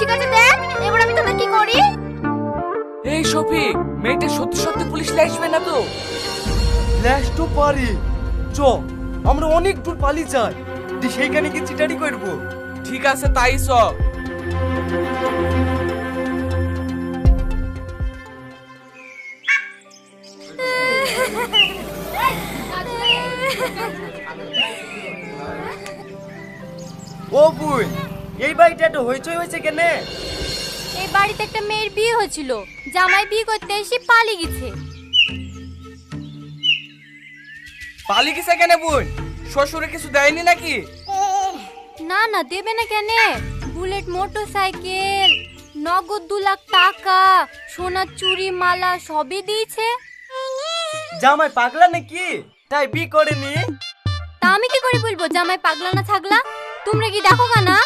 ঠিক আছে দেখ এবার আমি তোদের কি করি। এই শফিক, মেয়েটা সত্যি সত্যি পুলিশ আসবে না তো? ল্যাশ তো পারি। চ, আমরা অনেক দূর পালিয়ে যাই, দিয়ে সেইখানে গিয়ে চিটারি করবো। ঠিক আছে তাই চ। ও বুই, এই বাড়িটা এত হইচই হয়েছে কেনে? এই বাড়িতে একটা মেয়ের বিয়ে হয়েছিল, জামাই বিয়ে করতে এসে পালিয়ে গেছে। পালিয়ে গেছে কেন বোন? শ্বশুরে কিছু দেয়নি নাকি? না না দেবে না কেন, বুলেট মোটরসাইকেল, নগদ 2 লাখ টাকা, সোনার চুড়ি মালা সবই দিয়েছে। জামাই পাগলা নাকি, তাই বি করেনি? তা আমি কি করে বলবো জামাই পাগলা না ছাগলা? তোমরা কি দেখো না?